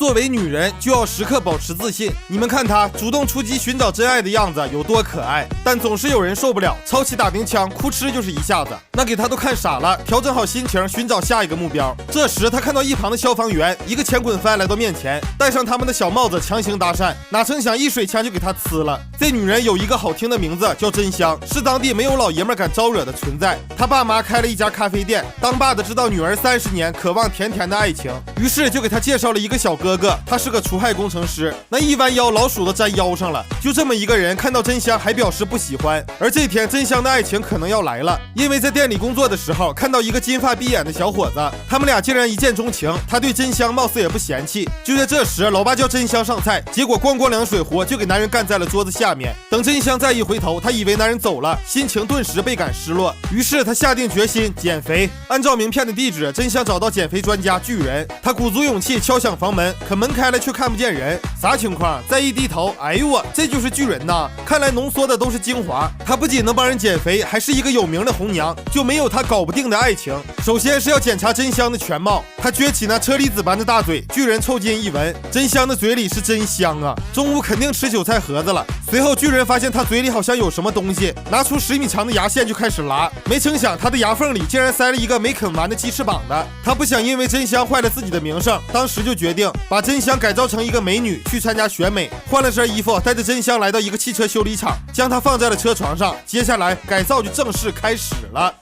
作为女人就要时刻保持自信。你们看她主动出击寻找真爱的样子有多可爱，但总是有人受不了，抄起打钉枪，哭哧就是一下子，那给她都看傻了。调整好心情，寻找下一个目标。这时她看到一旁的消防员，一个前滚翻来到面前，戴上他们的小帽子，强行搭讪，哪成想一水枪就给她呲了。这女人有一个好听的名字叫真香，是当地没有老爷们敢招惹的存在。她爸妈开了一家咖啡店，当爸的知道女儿30年渴望甜甜的爱情，于是就给她介绍了一个小哥哥，他是个除害工程师，那一弯腰老鼠都粘腰上了。就这么一个人看到真香还表示不喜欢，而这天真香的爱情可能要来了，因为在店里工作的时候看到一个金发碧眼的小伙子，他们俩竟然一见钟情，他对真香貌似也不嫌弃。就在这时，老爸叫真香上菜，结果咣咣2水壶就给男人干在了桌子下面。等真香再一回头，他以为男人走了，心情顿时倍感失落，于是他下定决心减肥。按照名片的地址，真香找到减肥专家巨人，他鼓足勇气敲响房门，可门开了却看不见人，啥情况？再一低头，哎呦我，这就是巨人呐！看来浓缩的都是精华。他不仅能帮人减肥，还是一个有名的红娘，就没有他搞不定的爱情。首先是要检查真香的全貌，他撅起那车厘子般的大嘴，巨人凑近一闻，真香的嘴里是真香啊！中午肯定吃韭菜盒子了。随后巨人发现他嘴里好像有什么东西，拿出10米长的牙线就开始拉，没成想他的牙缝里竟然塞了一个没啃完的鸡翅膀的。他不想因为真香坏了自己的名声，当时就决定把真香改造成一个美女去参加选美，换了身衣服，带着真香来到一个汽车修理厂，将她放在了车床上。接下来改造就正式开始了。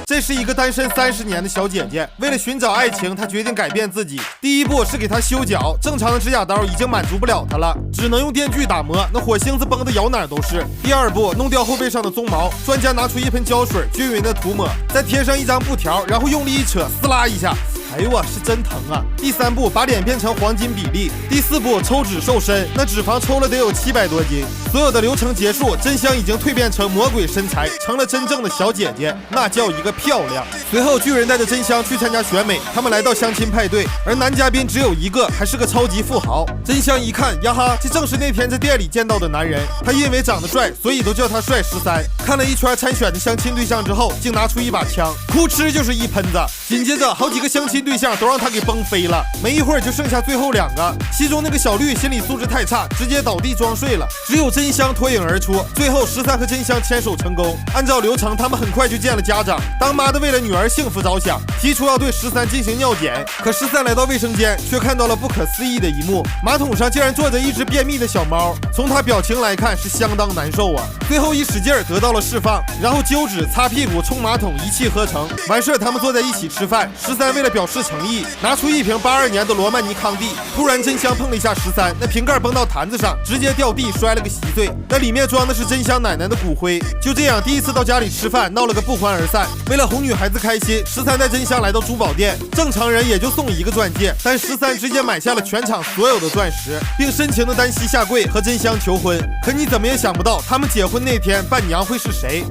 这是一个单身30年的小姐姐，为了寻找爱情，她决定改变自己。第一步是给她修脚，正常的指甲刀已经满足不了她了，只能用电锯打磨，那火星子崩的咬哪儿都是。第二步，弄掉后背上的鬃毛，专家拿出一盆胶水，均匀的涂抹，再贴上一张布条，然后用力一扯，撕拉一下。哎呦我是真疼啊！第3步，把脸变成黄金比例。第4步，抽脂瘦身，那脂肪抽了得有700多斤。所有的流程结束，真香已经蜕变成魔鬼身材，成了真正的小姐姐，那叫一个漂亮。随后巨人带着真香去参加选美，他们来到相亲派对，而男嘉宾只有一个，还是个超级富豪。真香一看，呀哈，这正是那天在店里见到的男人。他因为长得帅，所以都叫他帅13。看了一圈参选的相亲对象之后，竟拿出一把枪，哭哧就是一喷子。紧接着好几个相亲对象都让他给崩飞了，没一会儿就剩下最后2个，其中那个小绿心理素质太差，直接倒地装睡了，只有真香脱颖而出。最后13和真香牵手成功，按照流程他们很快就见了家长。当妈的为了女儿幸福着想，提出要对13进行尿检，可13来到卫生间却看到了不可思议的一幕，马桶上竟然坐着一只便秘的小猫，从他表情来看是相当难受啊。最后一使劲得到了释放，然后揪纸擦屁股冲马桶，一气呵成。完事他们坐在一起吃饭，13为了表示诚意，拿出一瓶82年的罗曼尼康帝。突然真香碰了一下13，那瓶盖崩到坛子上，直接掉地摔了个稀碎，那里面装的是真香奶奶的骨灰。就这样第一次到家里吃饭，闹了个不欢而散。为了哄女孩子开心，13带真香来到珠宝店，正常人也就送1个钻戒，但13直接买下了全场所有的钻石，并深情的单膝下跪和真香求婚。可你怎么也想不到，他们结婚那天伴娘会是谁。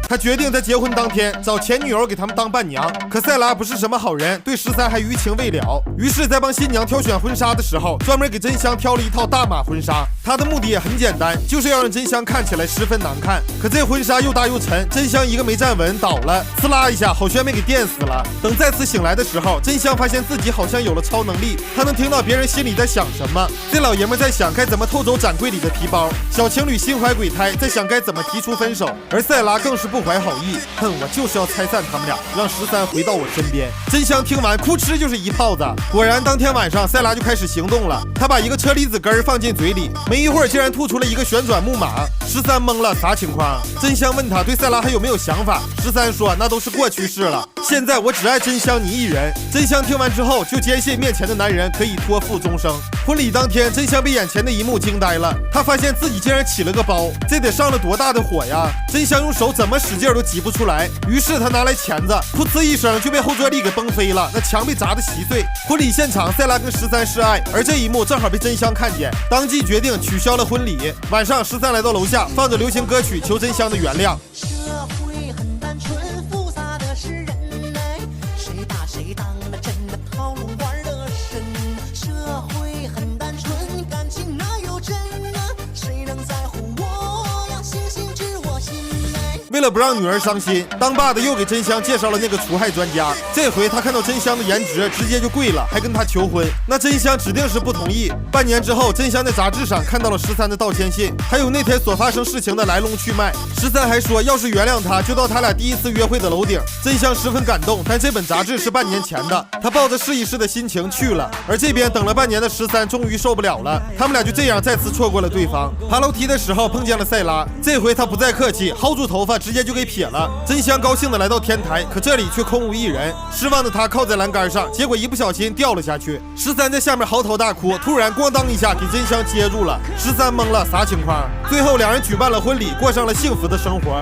他决定在结婚当天找前女友给他们当伴娘，可塞拉不是什么好人，对13还余情未了。于是，在帮新娘挑选婚纱的时候，专门给真香挑了一套大码婚纱。他的目的也很简单，就是要让真香看起来十分难看。可这婚纱又大又沉，真香一个没站稳倒了，呲啦一下，好悬没给电死了。等再次醒来的时候，真香发现自己好像有了超能力，他能听到别人心里在想什么。这老爷们在想该怎么偷走展柜里的皮包，小情侣心怀鬼胎，在想该怎么提出分手，而塞拉更是不怀好意，哼，我就是要拆散他们俩，让13回到我身边。真香听完，哭哧就是一炮子。果然，当天晚上塞拉就开始行动了，他把一个车厘子根放进嘴里，没一会儿竟然吐出了一个旋转木马。13懵了，啥情况？真香问他对塞拉还有没有想法，13说那都是过去式了，现在我只爱真香你一人。真香听完之后就坚信面前的男人可以托付终生。婚礼当天，真香被眼前的一幕惊呆了，他发现自己竟然起了个包，这得上了多大的火呀！真香用手怎么使劲都挤不出来，于是他拿来钳子，噗呲一声就被后坐力给崩飞了，那墙被砸得稀碎。婚礼现场，塞拉跟13示爱，而这一幕正好被真香看见，当即决定取消了婚礼。晚上13来到楼下，放着流行歌曲求真香的原谅。社会很单纯，复杂的是人哎，谁打谁当的真的套路玩得深。社会很单纯，感情哪有真啊？谁能在乎我呀？星星知我心哎。为了不让女儿伤心，当爸的又给真香介绍了那个除害专家。这回他看到真香的颜值，直接就跪了，还跟他求婚。那真香指定是不同意。半年之后，真香在杂志上看到了13的道歉信，还有那天所发生事情的来龙去脉。13还说，要是原谅他，就到他俩第一次约会的楼顶。真香十分感动，但这本杂志是半年前的，他抱着试一试的心情去了。而这边等了半年的13终于受不了了，他们俩就这样再次错过了对方。爬楼梯的时候碰见了塞拉，这回他不再客气，薅住头发直接就给撇了。真香高兴的来到天台，可这里却空无一人。失望的他靠在栏杆上，结果一不小心掉了下去。13在下面嚎啕大哭，突然咣当一下给真香接住了。13懵了，啥情况？最后两人举办了婚礼，过上了幸福的生活。